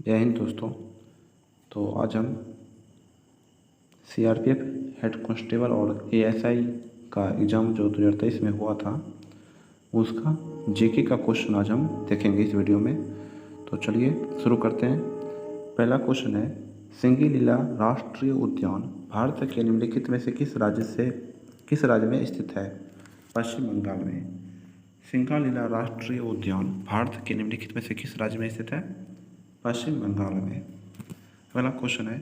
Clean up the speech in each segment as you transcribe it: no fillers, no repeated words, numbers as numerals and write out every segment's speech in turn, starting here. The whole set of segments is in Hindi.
जय हिंद दोस्तों। तो आज हम सीआरपीएफ हेड कांस्टेबल और एएसआई का एग्ज़ाम जो 2023 में हुआ था उसका जीके का क्वेश्चन आज हम देखेंगे इस वीडियो में। तो चलिए शुरू करते हैं। पहला क्वेश्चन है, सिंगलीला राष्ट्रीय उद्यान भारत के निम्नलिखित में से किस राज्य में स्थित है? पश्चिम बंगाल में। सिंगलीला राष्ट्रीय उद्यान भारत के निम्नलिखित में से किस राज्य में स्थित है? पश्चिम बंगाल में। अगला क्वेश्चन है,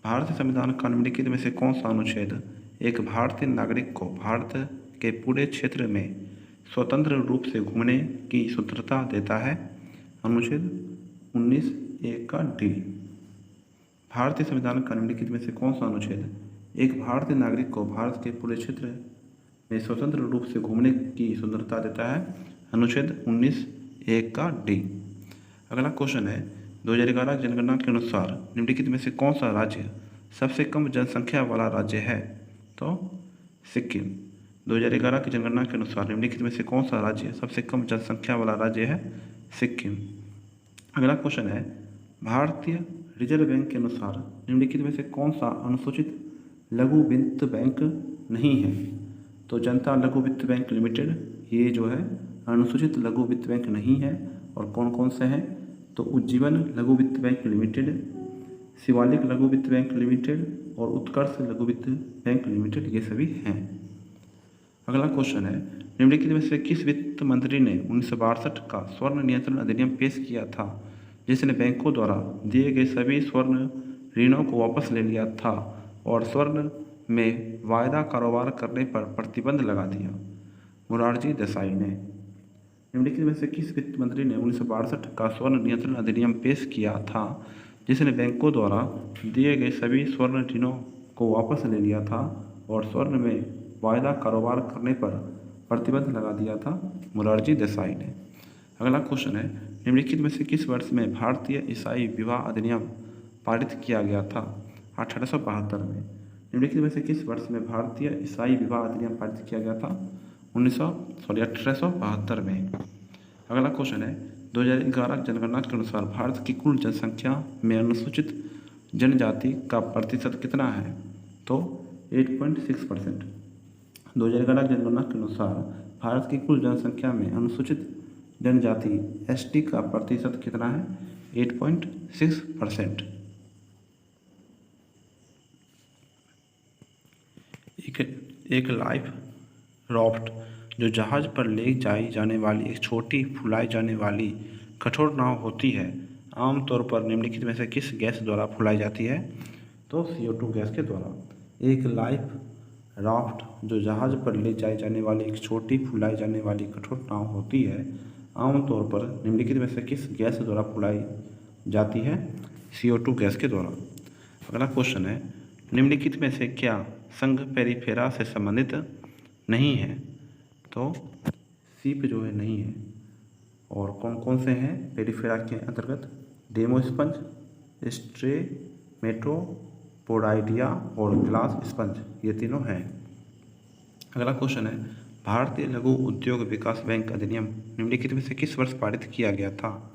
भारतीय संविधान का निम्नलिखित में से कौन सा अनुच्छेद एक भारतीय नागरिक को भारत के पूरे क्षेत्र में स्वतंत्र रूप से घूमने की स्वतंत्रता देता है? अनुच्छेद 19(1) का डी। भारतीय संविधान का निम्नलिखित में से कौन सा अनुच्छेद एक भारतीय नागरिक को भारत के पूरे क्षेत्र में स्वतंत्र रूप से घूमने की स्वतंत्रता देता है? अनुच्छेद 19(1) का डी। अगला क्वेश्चन है, 2011 जनगणना के अनुसार निम्नलिखित में से कौन सा राज्य सबसे कम जनसंख्या वाला राज्य है? तो सिक्किम। 2011 की जनगणना के अनुसार निम्नलिखित में से कौन सा राज्य सबसे कम जनसंख्या वाला राज्य है? सिक्किम। अगला क्वेश्चन है, भारतीय रिजर्व बैंक के अनुसार निम्नलिखित में से कौन सा अनुसूचित लघु वित्त बैंक नहीं है? तो जनता लघु वित्त बैंक लिमिटेड ये जो है अनुसूचित लघु वित्त बैंक नहीं है। और कौन कौन से हैं? तो उज्जीवन लघु वित्त बैंक लिमिटेड, शिवालिक लघु वित्त बैंक लिमिटेड और उत्कर्ष लघु वित्त बैंक लिमिटेड, ये सभी हैं। अगला क्वेश्चन है, निम्नलिखित में से किस वित्त मंत्री ने 1962 का स्वर्ण नियंत्रण अधिनियम पेश किया था जिसने बैंकों द्वारा दिए गए सभी स्वर्ण ऋणों को वापस ले लिया था और स्वर्ण में वायदा कारोबार करने पर प्रतिबंध लगा दिया? मोरारजी देसाई ने। निम्नलिखित में से किस वित्त मंत्री ने 1962 का स्वर्ण नियंत्रण अधिनियम पेश किया था जिसने बैंकों द्वारा दिए गए सभी स्वर्ण ऋणों को वापस ले लिया था और स्वर्ण में वायदा कारोबार करने पर प्रतिबंध लगा दिया था? मोरारजी देसाई ने। अगला क्वेश्चन है, निम्नलिखित में से किस वर्ष में भारतीय ईसाई विवाह अधिनियम पारित किया गया था? 1872 में। निम्नलिखित में से किस वर्ष में भारतीय ईसाई विवाह अधिनियम पारित किया गया था? 1872 में। अगला क्वेश्चन है, 2011 जनगणना के अनुसार भारत की कुल जनसंख्या में अनुसूचित जनजाति का प्रतिशत कितना है? तो 8.6%। 2011 जनगणना के अनुसार भारत की कुल जनसंख्या में अनुसूचित जनजाति एसटी का प्रतिशत कितना है? 8.6%। एक लाइफ राफ्ट जो जहाज पर ले जाई जाने वाली एक छोटी फुलाई जाने वाली कठोर नाव होती है, आमतौर पर निम्नलिखित में से किस गैस द्वारा फुलाई जाती है? तो CO2 गैस के द्वारा। एक लाइफ राफ्ट जो जहाज पर ले जाई जाने वाली एक छोटी फुलाई जाने वाली कठोर नाव होती है, आमतौर पर निम्नलिखित में से किस गैस द्वारा फुलाई जाती है? CO2 गैस के द्वारा। अगला क्वेश्चन है, निम्नलिखित में से क्या संघ पेरिफेरा से संबंधित नहीं है? तो सीप जो है नहीं है। और कौन कौन से हैं पेरिफेरा के अंतर्गत? डेमोस्पंज, स्ट्रेमेटोपोडाइडिया और ग्लास स्पंज, ये तीनों हैं। अगला क्वेश्चन है, भारतीय लघु उद्योग विकास बैंक अधिनियम निम्नलिखित में से किस वर्ष पारित किया गया था?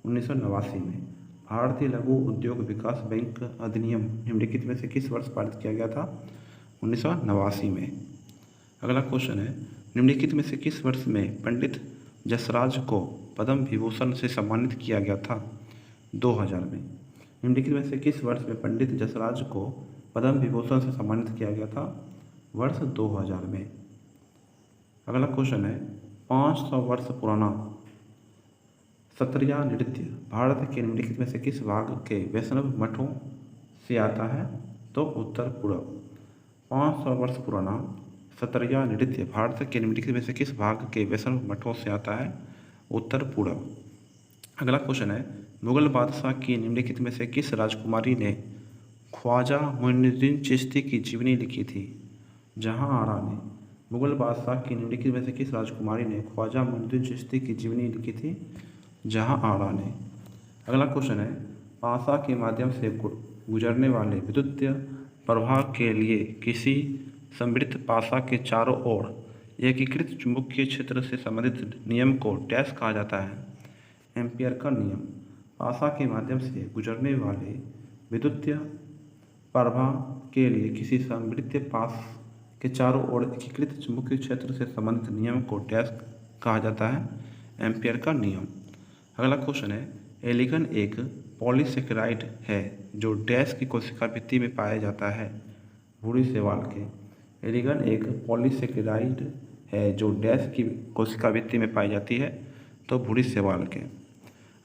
1989 में। भारतीय लघु उद्योग विकास बैंक अधिनियम निम्नलिखित में से किस वर्ष पारित किया गया था? 1989 में। अगला क्वेश्चन है, निम्नलिखित में से किस वर्ष में पंडित जसराज को पद्म विभूषण से सम्मानित किया गया था? 2000 में। निम्नलिखित में से किस वर्ष में पंडित जसराज को पद्म विभूषण से सम्मानित किया गया था? वर्ष 2000 में। अगला क्वेश्चन है, 500 वर्ष पुराना सत्रिया नृत्य भारत के निम्नलिखित में से किस भाग के वैष्णव मठों से आता है? तो उत्तर पूर्व। 500 वर्ष पुराना सत्रिया नृत्य भारत के निम्नलिखित में से किस भाग के वैष्णव मठों से आता है? उत्तर पूर्व। अगला क्वेश्चन है, मुगल बादशाह की निम्नलिखित में से किस राजकुमारी ने ख्वाजा मोइनुद्दीन चिश्ती की जीवनी लिखी थी? जहां आरा ने। मुगल बादशाह की निम्नलिखित में से किस राजकुमारी ने ख्वाजा मोइनुद्दीन चिश्ती की जीवनी लिखी थी? जहां आरा ने। अगला क्वेश्चन है, पासा के माध्यम से गुजरने वाले विद्युत प्रवाह के लिए किसी समृद्ध पासा के चारों ओर एकीकृत चुंबकीय क्षेत्र से संबंधित नियम को डैश कहा जाता है? एम्पियर का नियम। पासा के माध्यम से गुजरने वाले विद्युतीय प्रवाह के लिए किसी समवृत्तीय पास के चारों ओर एकीकृत चुंबकीय क्षेत्र से संबंधित नियम को डैश कहा जाता है? एम्पियर का नियम। अगला क्वेश्चन है, एलिगन एक पॉलीसेकेराइड है जो डैश की कोशिका भित्ति में पाया जाता है? भूरी शैवाल के। एलिगन एक पॉलीसेकेराइड है जो डैश की कोशिका भित्ति में पाई जाती है? तो भूरी शैवाल के।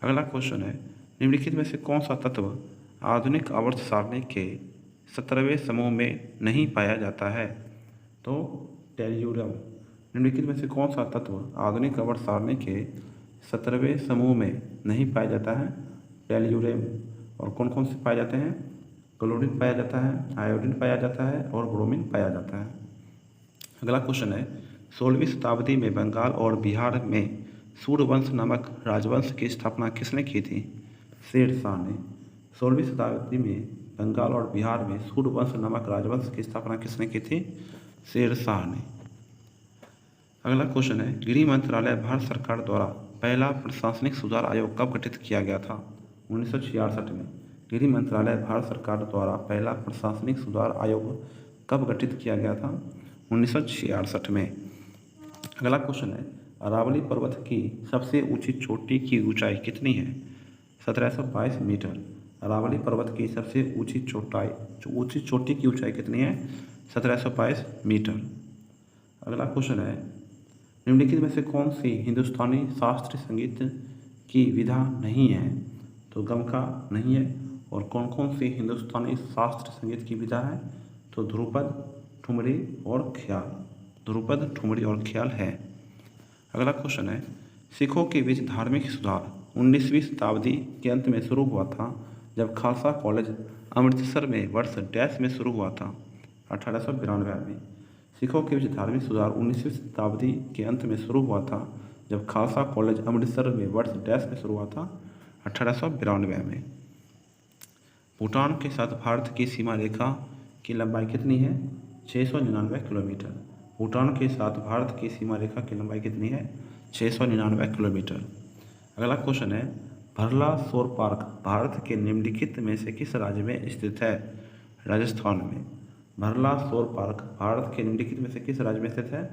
अगला क्वेश्चन है, निम्नलिखित में से कौन सा तत्व आधुनिक आवर्त सारणी के 17वें समूह में नहीं पाया जाता है? तो टेल्यूरम। निम्नलिखित में से कौन सा तत्व आधुनिक आवर्त सारणी के 17वें समूह में नहीं पाया जाता है? टेल्यूरम। और कौन कौन से पाए जाते हैं? क्लोरीन पाया जाता है, आयोडीन पाया जाता है और ब्रोमीन पाया जाता है। अगला क्वेश्चन है, 16वीं शताब्दी में बंगाल और बिहार में सूर्यवंश नामक राजवंश की स्थापना किसने की थी? शेरशाह ने। 16वीं शताब्दी में बंगाल और बिहार में सूर्यवंश नामक राजवंश की स्थापना किसने की थी? शेरशाह ने। अगला क्वेश्चन है, गृह मंत्रालय भारत सरकार द्वारा पहला प्रशासनिक सुधार आयोग कब गठित किया गया था? 1966 में। गृह मंत्रालय भारत सरकार द्वारा पहला प्रशासनिक सुधार आयोग कब गठित किया गया था? 1966 में। अगला क्वेश्चन है, अरावली पर्वत की सबसे ऊंची चोटी की ऊंचाई कितनी है? 1722 मीटर। अरावली पर्वत की सबसे ऊंची चोटी की ऊंचाई कितनी है? 1722 मीटर। अगला क्वेश्चन है, निम्नलिखित में से कौन सी हिंदुस्तानी शास्त्रीय संगीत की विधा नहीं है? तो गमका नहीं है। और कौन कौन सी हिंदुस्तानी शास्त्रीय संगीत की विधा है? तो ध्रुपद, ठुमरी और ख्याल। ध्रुपद, ठुमरी और ख्याल है। अगला क्वेश्चन है, सिखों के बीच धार्मिक सुधार 19वीं शताब्दी के अंत में शुरू हुआ था जब खालसा कॉलेज अमृतसर में वर्ष डैश में शुरू हुआ था? 1892 में। सिखों के बीच धार्मिक सुधार 19वीं शताब्दी के अंत में शुरू हुआ था जब खालसा कॉलेज अमृतसर में वर्ष डैश में शुरू हुआ था? 1892 में। भूटान के साथ भारत की सीमा रेखा की लंबाई कितनी है? 699 किलोमीटर। भूटान के साथ भारत की सीमा रेखा की लंबाई कितनी है? 699 किलोमीटर। अगला क्वेश्चन है, भरला सौर पार्क भारत के निम्नलिखित में से किस राज्य में स्थित है? राजस्थान में। भरला सौर पार्क भारत के निम्नलिखित में से किस राज्य में स्थित है?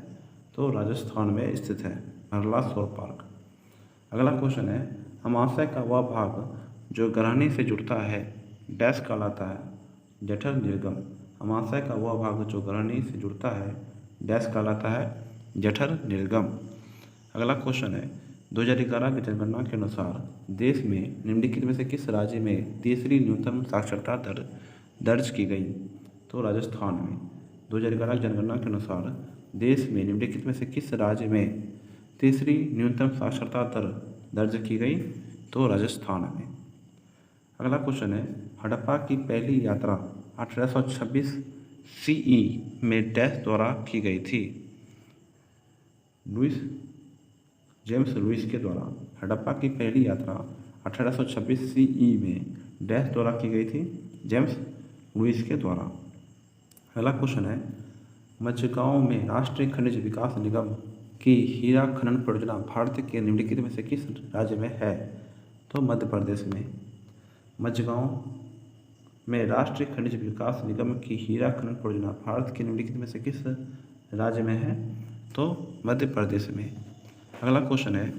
तो राजस्थान में स्थित है भरला सौर पार्क। अगला क्वेश्चन है, अमाशय का वह भाग जो ग्रहणी से जुड़ता है डैश कहलाता है? जठर निर्गम। अमाशय का वह भाग जो ग्रहणी से जुड़ता है डैश कहलाता है? जठर निर्गम। अगला क्वेश्चन है, 2011 की जनगणना के अनुसार देश में निम्नलिखित में से किस राज्य में तीसरी न्यूनतम साक्षरता दर दर्ज की गई? तो राजस्थान में। 2011 की जनगणना के अनुसार देश में निम्नलिखित में से किस राज्य में तीसरी न्यूनतम साक्षरता दर दर्ज की गई? तो राजस्थान में। अगला क्वेश्चन है, हड़प्पा की पहली यात्रा 1826 CE में डैश द्वारा की गई थी? जेम्स लुइस के द्वारा। हड़प्पा की पहली यात्रा 1826 CE में डैश द्वारा की गई थी? जेम्स लुइस के द्वारा। अगला क्वेश्चन है, मझगांव में राष्ट्रीय खनिज विकास निगम की हीरा खनन परियोजना भारत के निम्नलिखित में से किस राज्य में है? तो मध्य प्रदेश में। मझगांव में राष्ट्रीय खनिज विकास निगम की हीरा खनन परियोजना भारत के निम्नलिखित में से किस राज्य में है? तो मध्य प्रदेश में। अगला क्वेश्चन है,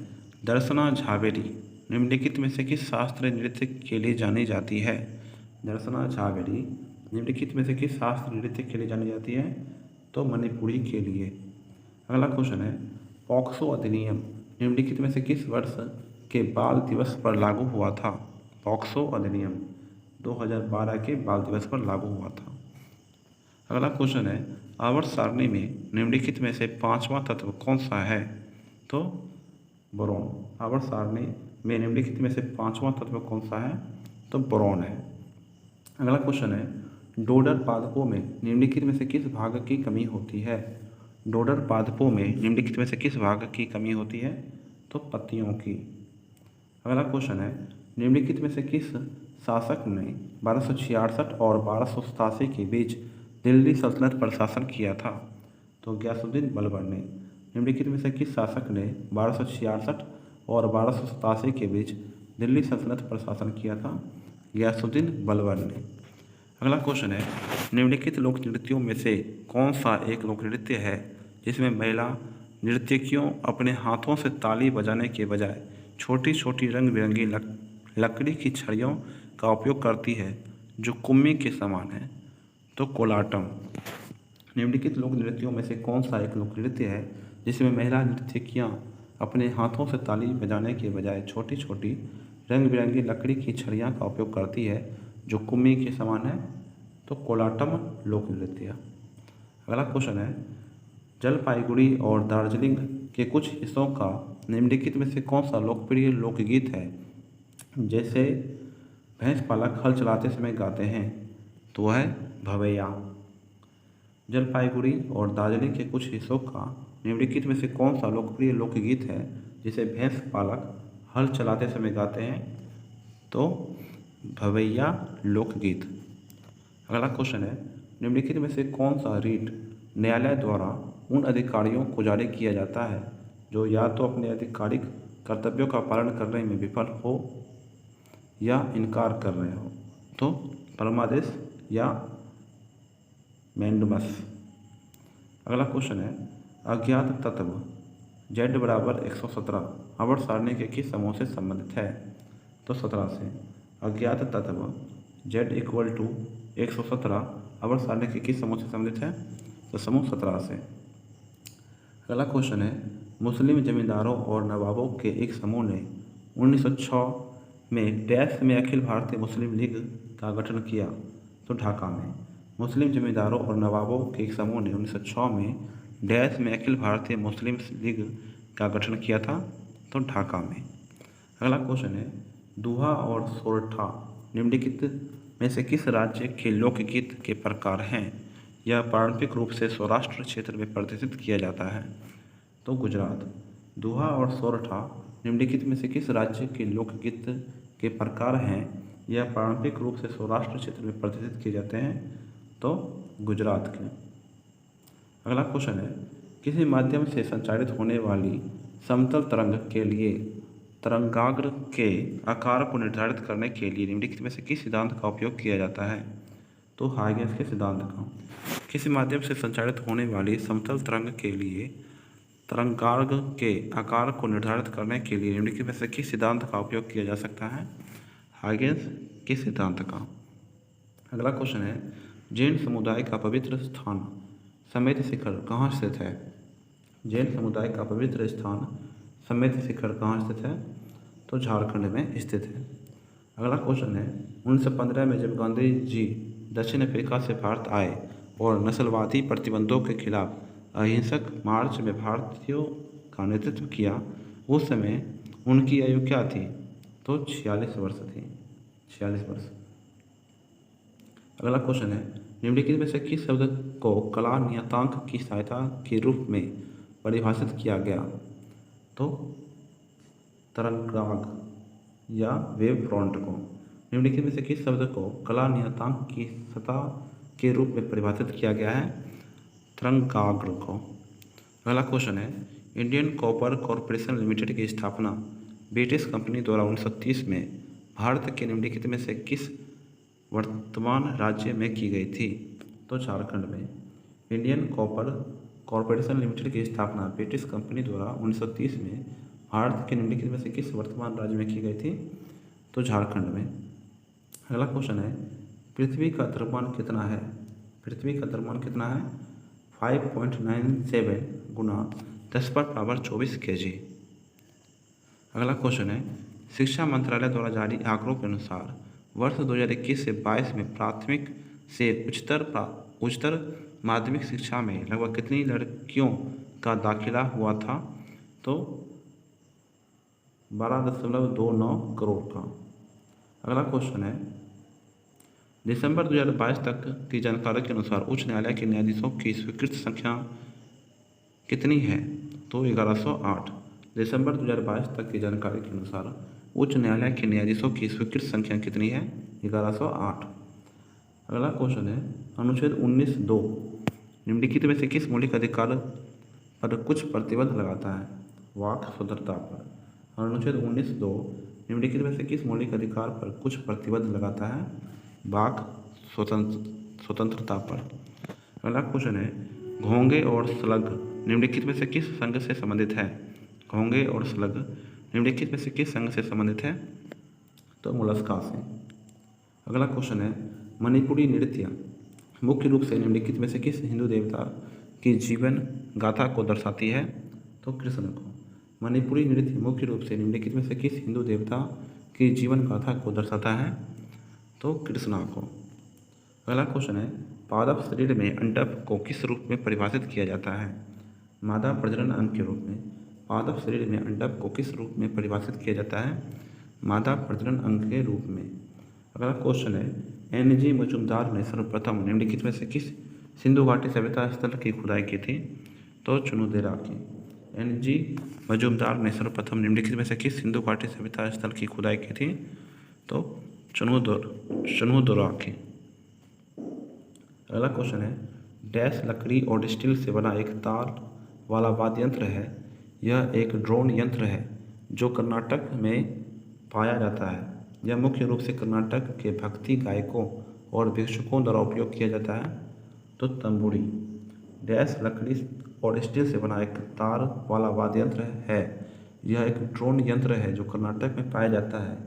दर्शना झावेरी निम्नलिखित में से किस शास्त्रीय नृत्य के लिए जानी जाती है? दर्शना झावेरी निम्नलिखित में से किस शास्त्रीय नृत्य के लिए जानी जाती है? तो मणिपुरी के लिए। अगला क्वेश्चन है, पॉक्सो अधिनियम निम्नलिखित में से किस वर्ष के बाल दिवस पर लागू हुआ था? पॉक्सो अधिनियम 2012 के बाल दिवस पर लागू हुआ था। अगला क्वेश्चन है, आवर्त सारणी में निम्नलिखित में से पांचवा तत्व कौन सा है? तो बोरॉन। आवर्त सारणी में निम्नलिखित में से पांचवा तत्व कौन सा है? तो बोरॉन है। अगला क्वेश्चन है, डोडर पादपों में निम्नलिखित में से किस भाग की कमी होती है? डोडर पादपों में निम्नलिखित में से किस भाग की कमी होती है? तो पत्तियों की। अगला क्वेश्चन है, निम्नलिखित में से किस शासक ने 1266 और 1287 के बीच दिल्ली सल्तनत पर शासन किया था? तो गयासुद्दीन बलबर ने। निम्नलिखित में से किस शासक ने 1266 और 1287 के बीच दिल्ली सल्तनत पर शासन किया था? गियासुद्दीन बलबन ने। अगला क्वेश्चन है, निम्नलिखित लोक नृत्यों में से कौन सा एक लोक नृत्य है जिसमें महिला नर्तकियों अपने हाथों से ताली बजाने के बजाय छोटी छोटी रंग बिरंगी लकड़ी की छड़ियों का उपयोग करती है जो कुम्मी के समान है? तो कोलाटम। निम्नलिखित लोक नृत्यों में से कौन सा एक लोक नृत्य है जिसमें महिला नर्तकियां अपने हाथों से ताली बजाने के बजाय छोटी छोटी रंग बिरंगी लकड़ी की छड़ियाँ का उपयोग करती है जो कुम्मी के समान है? तो कोलाटम लोक नृत्य। अगला क्वेश्चन है, जलपाईगुड़ी और दार्जिलिंग के कुछ हिस्सों का निम्नलिखित में से कौन सा लोकप्रिय लोकगीत है जैसे भैंस पालक हल चलाते समय गाते हैं? तो वह है भवैया। जलपाईगुड़ी और दार्जिलिंग के कुछ हिस्सों का निम्नलिखित में से कौन सा लोकप्रिय लोकगीत है जिसे भैंस पालक हल चलाते समय गाते हैं? तो भवैया लोकगीत। अगला क्वेश्चन है, निम्नलिखित में से कौन सा रीट न्यायालय द्वारा उन अधिकारियों को जारी किया जाता है जो या तो अपने आधिकारिक कर्तव्यों का पालन करने में विफल हो या इनकार कर रहे हो? तो परमादेश या मैंडमस। अगला क्वेश्चन है, अज्ञात तत्व z बराबर 117 आवर्त सारणी के किस समूह से संबंधित है? तो 17 से। अज्ञात तत्व z इक्वल टू 117 आवर्त सारणी के किस समूह से संबंधित है? तो समूह 17 से। अगला क्वेश्चन है, मुस्लिम जमींदारों और नवाबों के एक समूह ने 1906 में डैश में अखिल भारतीय मुस्लिम लीग का गठन किया? तो ढाका में। मुस्लिम जमींदारों और नवाबों के एक समूह ने 1906 में डैश में अखिल भारतीय मुस्लिम लीग का गठन किया था? तो ढाका में। अगला क्वेश्चन है, दुहा और सोरठा निम्नलिखित में से किस राज्य के लोकगीत के प्रकार हैं? यह पारंपरिक रूप से सौराष्ट्र क्षेत्र में प्रदर्शित किया जाता है? तो गुजरात। दुहा और सोरठा निम्नलिखित में से किस राज्य के लोकगीत के प्रकार हैं? यह पारंपरिक रूप से सौराष्ट्र क्षेत्र में प्रदर्शित किए जाते हैं? तो गुजरात के। अगला क्वेश्चन है, किसी माध्यम से संचारित होने वाली समतल तरंग के लिए तरंगाग्र के आकार को निर्धारित करने के लिए निम्नलिखित में से किस सिद्धांत का उपयोग किया जाता है? तो हाइगेंस के सिद्धांत का। किसी माध्यम से संचारित होने वाली समतल तरंग के लिए तरंगाग्र के आकार को निर्धारित करने के लिए निम्नलिखित में से किस सिद्धांत का उपयोग किया जा सकता है? हाइगेंस के सिद्धांत का। अगला क्वेश्चन है, जैन समुदाय का पवित्र स्थान समेत शिखर कहाँ स्थित है? जैन समुदाय का पवित्र स्थान समेत शिखर कहाँ स्थित है? तो झारखंड में स्थित है। अगला क्वेश्चन है, 1915 में जब गांधी जी दक्षिण अफ्रीका से भारत आए और नस्लवादी प्रतिबंधों के खिलाफ अहिंसक मार्च में भारतीयों का नेतृत्व किया, उस समय उनकी आयु क्या थी? तो 46 वर्ष थी। 46 वर्ष। अगला क्वेश्चन है, निम्नलिखित में से किस शब्द को कला नियतांक की सहायता के रूप में परिभाषित किया गया? तो तरंगाग या वेव फ्रंट को। निम्नलिखित में से किस शब्द को कला नियतांक की सतह के रूप में परिभाषित किया गया है? तरंगाग्र को। अगला क्वेश्चन है, इंडियन कॉपर कॉरपोरेशन लिमिटेड की स्थापना ब्रिटिश कंपनी द्वारा 1930 में भारत के निम्नलिखित में से किस वर्तमान राज्य में की गई थी? तो झारखंड में। इंडियन कॉपर कॉरपोरेशन लिमिटेड की स्थापना ब्रिटिश कंपनी द्वारा 1930 में भारत के निम्नलिखित में से किस वर्तमान राज्य में की गई थी? तो झारखंड में। अगला क्वेश्चन है, पृथ्वी का द्रव्यमान कितना है? पृथ्वी का द्रव्यमान कितना है? 5.97 गुना 10⁻24 kg। अगला क्वेश्चन है, शिक्षा मंत्रालय द्वारा जारी आंकड़ों के अनुसार वर्ष 2021 से 22 में प्राथमिक से उच्चतर माध्यमिक शिक्षा में लगभग कितनी लड़कियों का दाखिला हुआ था? तो 12.29 करोड़ का। अगला क्वेश्चन है, दिसंबर 2022 तक की जानकारी के अनुसार उच्च न्यायालय के न्यायाधीशों की स्वीकृत संख्या कितनी है? तो 1108। दिसंबर 2022 तक की जानकारी के अनुसार उच्च न्यायालय के न्यायाधीशों की स्वीकृत संख्या कितनी है? 1108। अगला क्वेश्चन है, अनुच्छेद 19(2) निम्नलिखित में से किस मौलिक अधिकार पर कुछ प्रतिबंध लगाता है? वाक स्वतंत्रता पर। अनुच्छेद 19(2) निम्नलिखित में से किस मौलिक अधिकार पर कुछ प्रतिबंध लगाता है? वाक स्वतंत्रता पर। अगला क्वेश्चन है, घोंगे और स्लग निम्नलिखित में से किस संघ से संबंधित है? घोंगे और स्लग निम्नलिखित में से किस संघ से संबंधित है? तो मोलस्का से। अगला क्वेश्चन है, मणिपुरी नृत्य मुख्य रूप से निम्नलिखित में से किस हिंदू देवता की जीवन गाथा को दर्शाती है? तो कृष्ण को। मणिपुरी नृत्य मुख्य रूप से निम्नलिखित में से किस हिंदू देवता की जीवन गाथा को दर्शाता है? तो कृष्णा को। अगला क्वेश्चन है, पादप शरीर में अंडक को किस रूप में परिभाषित किया जाता है? मादा प्रजनन अंग के रूप में। पादप शरीर में अंडक को किस रूप में परिभाषित किया जाता है? मादा प्रजनन अंग के रूप में। अगला क्वेश्चन है, NG मजूमदार ने सर्वप्रथम निम्नलिखित में से किस सिंधु घाटी सभ्यता स्थल की खुदाई की थी? तो चुनुदेरा की। NG मजूमदार ने सर्वप्रथम निम्नलिखित में से किस सिंधु घाटी सभ्यता स्थल की खुदाई की थी? तो चुनुदोरा की। अगला क्वेश्चन है, डैश लकड़ी और स्टील से बना एक ताल वाला वाद्य यंत्र है। यह एक ड्रोन यंत्र है जो कर्नाटक में पाया जाता है। यह मुख्य रूप से कर्नाटक के भक्ति गायकों और भिक्षुकों द्वारा उपयोग किया जाता है। तो तंबूरी। डैश लकड़ी और स्टील से बना एक तार वाला वाद्य यंत्र है। यह एक ड्रोन यंत्र है जो कर्नाटक में पाया जाता है।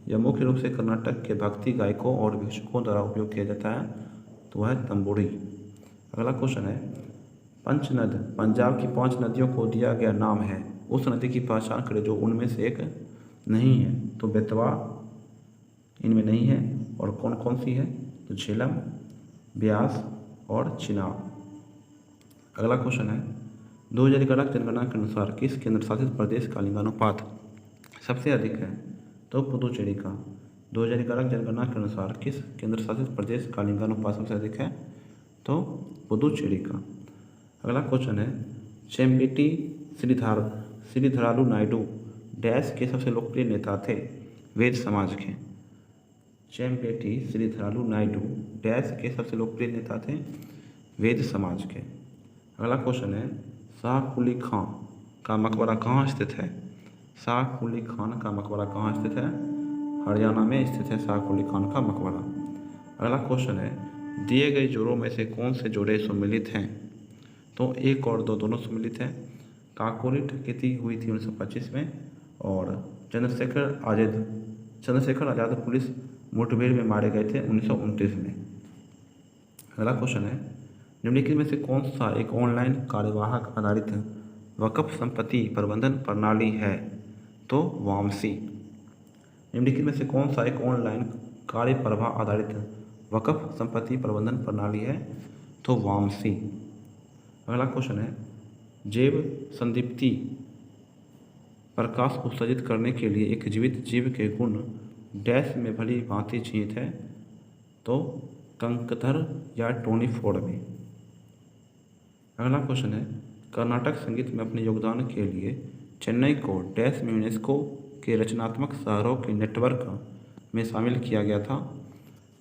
यह मुख्य रूप से कर्नाटक के भक्ति गायकों और भिक्षुकों द्वारा उपयोग किया जाता है। तो वह है तंबूरी। अगला क्वेश्चन है, पंचनद पंजाब की 5 नदियों को दिया गया नाम है। उस नदी की पहचान करें जो उनमें से एक नहीं है। तो बेतवा इनमें नहीं है। और कौन कौन सी है? तो झेलम, ब्यास और चिनाब। अगला क्वेश्चन है, 2011 जनगणना के अनुसार किस केंद्र शासित प्रदेश का लिंगानुपात सबसे अधिक है? तो पुदुचेरी का। 2011 जनगणना के अनुसार किस केंद्र शासित प्रदेश का लिंगानुपात सबसे अधिक है? तो पुदुचेरी का। अगला क्वेश्चन है, चेम्पेटी श्रीधरालू नायडू डैश के सबसे लोकप्रिय नेता थे? वेद समाज के। चेम्पेटी श्रीधरालू नायडू डैश के सबसे लोकप्रिय नेता थे? वेद समाज के। अगला क्वेश्चन है, शाह कुली खां का मकबरा कहाँ स्थित है? शाह कुली खान का मकबरा कहाँ स्थित है? हरियाणा में स्थित है शाह कुली खान का मकबरा। अगला क्वेश्चन है, दिए गए जोड़ों में से कौन से जोड़े सुमिलित हैं? तो 1 और 2 दोनों सुमिलित हैं। काकोरी डकैती हुई थी 1925 में और चंद्रशेखर आज़ाद पुलिस मुठभेड़ में मारे गए थे 1929 में। अगला क्वेश्चन है, निम्नलिखित में से कौन सा एक ऑनलाइन कार्यवाहक आधारित वक्फ संपत्ति प्रबंधन प्रणाली है? तो वामसी। निम्नलिखित में से कौन सा एक ऑनलाइन कार्यप्रवाह आधारित वक्फ संपत्ति प्रबंधन प्रणाली है? तो वामसी। अगला क्वेश्चन है, जैव संदीप्ति प्रकाश उत्सर्जित करने के लिए एक जीवित जीव के गुण डैश में भली भांति छित है? तो कंकधर या टोनीफोर में। अगला क्वेश्चन है, कर्नाटक संगीत में अपने योगदान के लिए चेन्नई को डैश में यूनेस्को के रचनात्मक शहरों के नेटवर्क में शामिल किया गया था?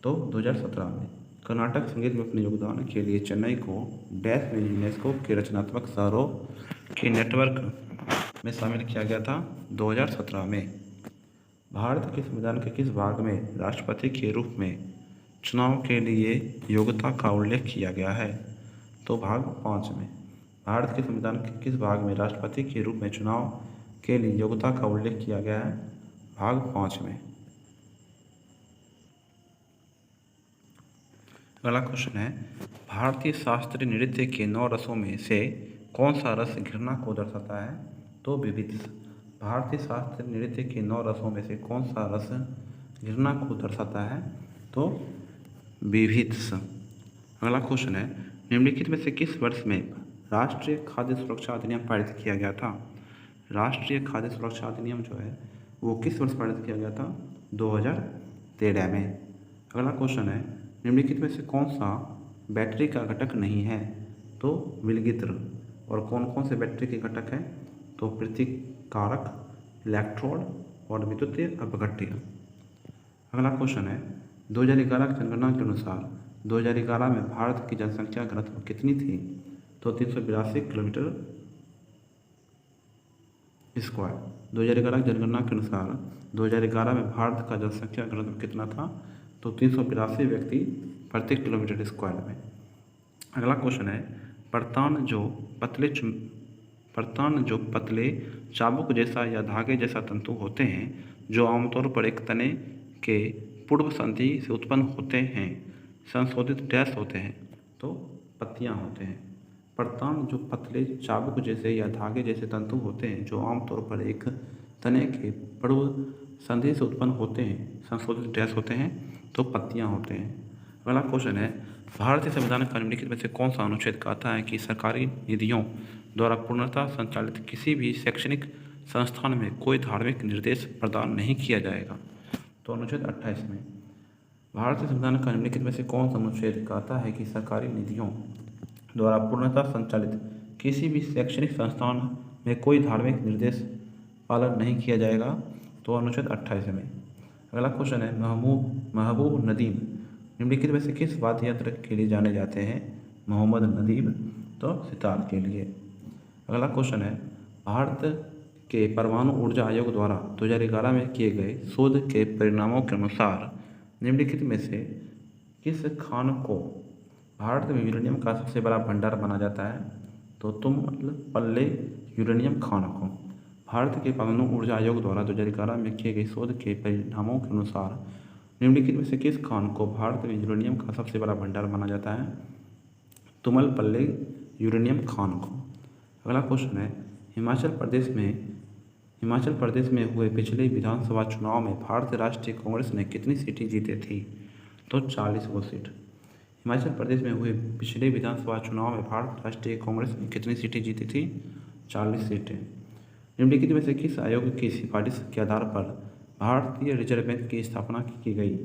तो 2017 में। कर्नाटक संगीत में अपने योगदान के लिए चेन्नई को डैश में यूनेस्को के रचनात्मक शहरों के नेटवर्क में शामिल किया गया था 2017 में। भारत के संविधान के किस भाग में राष्ट्रपति के रूप में चुनाव के लिए योग्यता का उल्लेख किया गया है? तो भाग 5 में। भारत के संविधान के किस भाग में राष्ट्रपति के रूप में चुनाव के लिए योग्यता का उल्लेख किया गया है? भाग 5 में। अगला क्वेश्चन है, भारतीय शास्त्रीय नृत्य के 9 रसों में से कौन सा रस घृणा को दर्शाता है? तो विभित्स। भारतीय शास्त्रीय नृत्य के 9 रसों में से कौन सा रस घृणा को दर्शाता है? तो विभित्स। अगला क्वेश्चन है, निम्नलिखित में से किस वर्ष में राष्ट्रीय खाद्य सुरक्षा अधिनियम पारित किया गया था? राष्ट्रीय खाद्य सुरक्षा अधिनियम जो है वो किस वर्ष पारित किया गया था? 2013 में। अगला क्वेश्चन है, निम्नलिखित में से कौन सा बैटरी का घटक नहीं है? तो विलगित्र। और कौन कौन से बैटरी के घटक हैं? तो प्रतिकारक, इलेक्ट्रोड और विद्युतीय अपघट्य। अगला क्वेश्चन है, 2011 की जनगणना के अनुसार 2011 में भारत की जनसंख्या घनत्व कितनी थी? तो 382 किलोमीटर स्क्वायर। 2011 की जनगणना के अनुसार 2011 में भारत का जनसंख्या घनत्व कितना था? तो 382 व्यक्ति प्रति किलोमीटर स्क्वायर में। अगला क्वेश्चन है, परतान जो पतले चाबुक जैसा या धागे जैसा तंतु होते हैं जो आमतौर पर एक तने के पूर्व संधि से उत्पन्न होते हैं, संशोधित डैश होते हैं? तो पत्तियां होते हैं। परतान जो पतले चाबुक जैसे या धागे जैसे तंतु होते हैं जो आमतौर पर एक तने के पूर्व संधि से उत्पन्न होते हैं, संशोधित डैश होते हैं? तो पत्तियां होते हैं। अगला क्वेश्चन है, भारतीय संविधान का निम्नलिखित में से कौन सा अनुच्छेद कहता है कि सरकारी निधियों द्वारा पूर्णतः संचालित किसी भी शैक्षणिक संस्थान में कोई धार्मिक निर्देश प्रदान नहीं किया जाएगा? तो अनुच्छेद 28 में। भारतीय संविधान का निम्नलिखित में से कौन सा अनुच्छेद कहता है कि सरकारी निधियों द्वारा पूर्णतः संचालित किसी भी शैक्षणिक संस्थान में कोई धार्मिक निर्देश पालन नहीं किया जाएगा? तो अनुच्छेद 28 में। अगला क्वेश्चन है, महबूब नदीम निम्नलिखित में से किस वाद्य यंत्र के लिए जाने जाते हैं? मोहम्मद नदीम तो सितार के लिए। अगला क्वेश्चन है, भारत के परमाणु ऊर्जा आयोग द्वारा 2011 में किए गए शोध के परिणामों के अनुसार निम्नलिखित में से किस खान को भारत में यूरेनियम का सबसे बड़ा भंडार माना जाता है? तो तुमलपल्ली यूरेनियम खान को। भारत के परमाणु ऊर्जा आयोग द्वारा 2011 में किए गए शोध के परिणामों के अनुसार निम्नलिखित में से किस खान को भारत में यूरेनियम का सबसे बड़ा भंडार माना जाता है? तुमलपल्ली यूरेनियम खान को। अगला क्वेश्चन है, हिमाचल प्रदेश में हुए पिछले विधानसभा चुनाव में भारतीय राष्ट्रीय कांग्रेस ने कितनी सीटें जीती थी? तो 40 वो सीट। हिमाचल प्रदेश में हुए पिछले विधानसभा चुनाव में भारतीय राष्ट्रीय कांग्रेस ने कितनी सीटें जीती थी? 40 सीटें। निम्नलिखित में से किस आयोग की सिफारिश के आधार पर भारतीय रिजर्व बैंक की स्थापना की गई?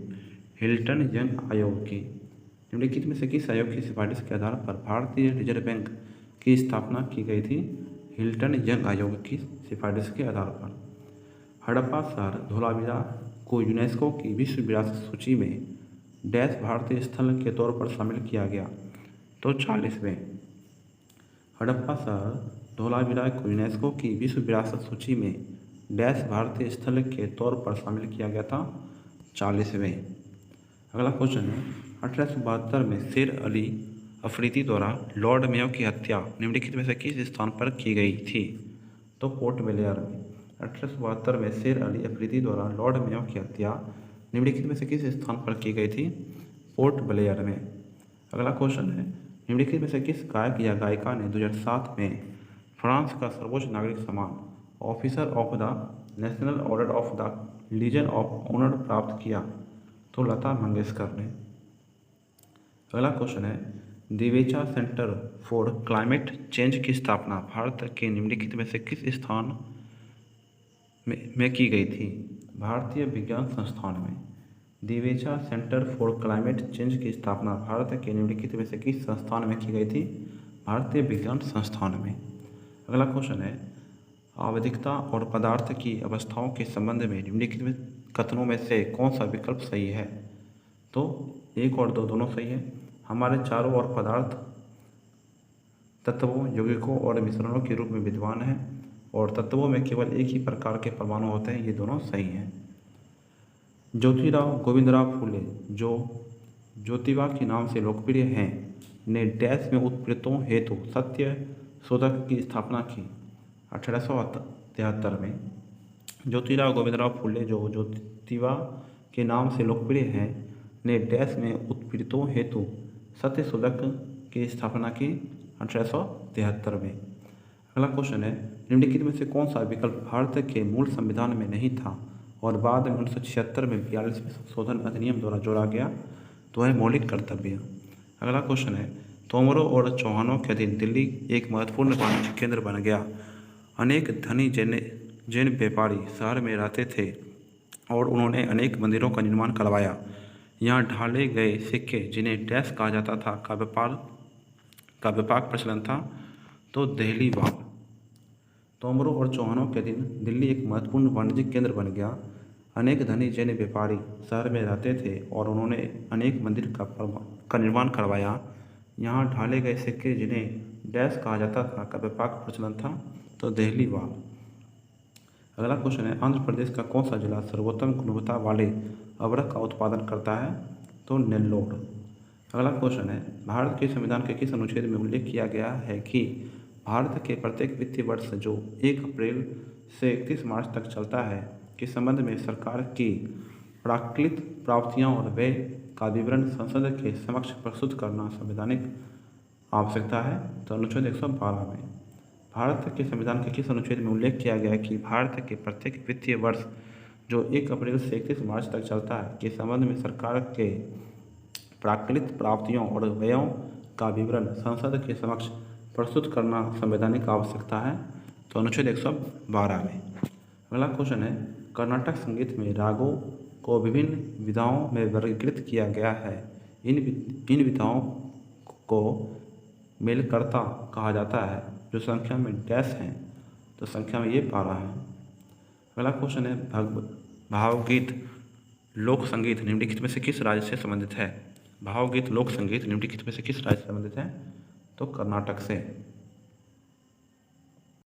हिल्टन यंग आयोग की। निम्नलिखित में से किस आयोग की सिफारिश के आधार पर भारतीय रिजर्व बैंक की स्थापना की गई थी? हिल्टन यंग आयोग की सिफारिश के आधार पर। हड़प्पा शहर धोलावीरा को यूनेस्को की विश्व विरासत सूची में डैश भारतीय स्थल के तौर पर शामिल किया गया? तो 40वें। हड़प्पा शहर धोलावीरा को यूनेस्को की विश्व विरासत सूची में डैश भारतीय स्थल के तौर पर शामिल किया गया था? 40वें। अगला क्वेश्चन है, 1872 में शेर अली अफरीदी द्वारा लॉर्ड मेयो की हत्या निम्नलिखित में से किस स्थान पर की गई थी? तो पोर्ट ब्लेयर में। 1872 में शेर अली अफरीदी द्वारा लॉर्ड मेयो की हत्या निम्नलिखित में से किस स्थान पर की गई थी? पोर्ट ब्लेयर में। अगला क्वेश्चन है, निम्नलिखित में से किस गायक या गायिका ने 2007 में फ्रांस का सर्वोच्च नागरिक सम्मान officer of the national order of the legion of honour प्राप्त किया? तो लता मंगेशकर ने। अगला क्वेश्चन है, Divecha centre for climate change की स्थापना भारत के निम्नलिखित में से किस स्थान में की गई थी? भारतीय विज्ञान संस्थान में। दिवेचा सेंटर फॉर क्लाइमेट चेंज की स्थापना भारत के निम्नलिखित में से किस संस्थान में की गई थी? भारतीय विज्ञान संस्थान में। अगला क्वेश्चन है, आवधिकता और पदार्थ की अवस्थाओं के संबंध में निम्नलिखित में कथनों में से कौन सा विकल्प सही है? तो 1 और 2 दोनों सही है। हमारे चारों ओर पदार्थ तत्वों, यौगिकों और मिश्रणों के रूप में विद्यमान है और तत्वों में केवल एक ही प्रकार के परमाणु होते हैं, ये दोनों सही हैं। ज्योतिराव गोविंदराव फूले जो ज्योतिबा के नाम से लोकप्रिय हैं ने डैश में उत्प्रेरकों हेतु सत्य शोधक की स्थापना की? 1873 में। ज्योतिराव गोविंदराव फूले जो ज्योतिबा के नाम से लोकप्रिय हैं ने डैश में उत्प्रेरकों हेतु सत्य शोधक की स्थापना की? 1873 में। अगला क्वेश्चन है, निम्नलिखित में से कौन सा विकल्प भारत के मूल संविधान में नहीं था और बाद में 1976 में 42वें संशोधन अधिनियम द्वारा जोड़ा गया? तो है मौलिक कर्तव्य। अगला क्वेश्चन है, तोमरों और चौहानों के अधीन दिल्ली एक महत्वपूर्ण वाणिज्य केंद्र बन गया। अनेक धनी जैन व्यापारी शहर में रहते थे और उन्होंने अनेक मंदिरों का निर्माण करवाया। यहाँ ढाले गए सिक्के जिन्हें डैश कहा जाता था का व्यापक प्रचलन था? तो देहली वाल। तोमरों और चौहानों के अधीन दिल्ली एक महत्वपूर्ण वाणिज्यिक केंद्र बन गया। अनेक धनी जैन व्यापारी शहर में रहते थे और उन्होंने अनेक मंदिर का निर्माण करवाया। यहाँ ढाले गए सिक्के जिन्हें डैश कहा जाता था का व्यापक प्रचलन था? तो देहली वाल। अगला क्वेश्चन है, आंध्र प्रदेश का कौन सा जिला सर्वोत्तम गुणवत्ता वाले अबरख का उत्पादन करता है? तो नेल्लोर। अगला क्वेश्चन है, भारत के संविधान के किस अनुच्छेद में उल्लेख किया गया है कि भारत के प्रत्येक वित्तीय वर्ष जो 1 अप्रैल से 31 मार्च तक चलता है के संबंध में सरकार की प्राकृत प्राप्तियों और व्यय का विवरण संसद के समक्ष प्रस्तुत करना संवैधानिक आवश्यकता है? तो अनुच्छेद 112 में। भारत के संविधान के किस अनुच्छेद में उल्लेख किया गया है कि भारत के प्रत्येक वित्तीय वर्ष जो 1 अप्रैल से 31 मार्च तक चलता है के संबंध में सरकार के प्राकृत प्राप्तियों और व्ययों का विवरण संसद के समक्ष प्रस्तुत करना संवैधानिक आवश्यकता है? तो अनुच्छेद 112 में। अगला क्वेश्चन है, कर्नाटक संगीत में रागों को विभिन्न विधाओं में वर्गीकृत किया गया है। इन विधाओं को मेलकर्ता कहा जाता है जो संख्या में डैश हैं, तो संख्या में ये 12 है। अगला क्वेश्चन है, भावगीत लोक संगीत निम्नलिखित में से किस राज्य से संबंधित है? भावगीत लोक संगीत निम्नलिखित में से किस राज्य से संबंधित है? तो कर्नाटक से।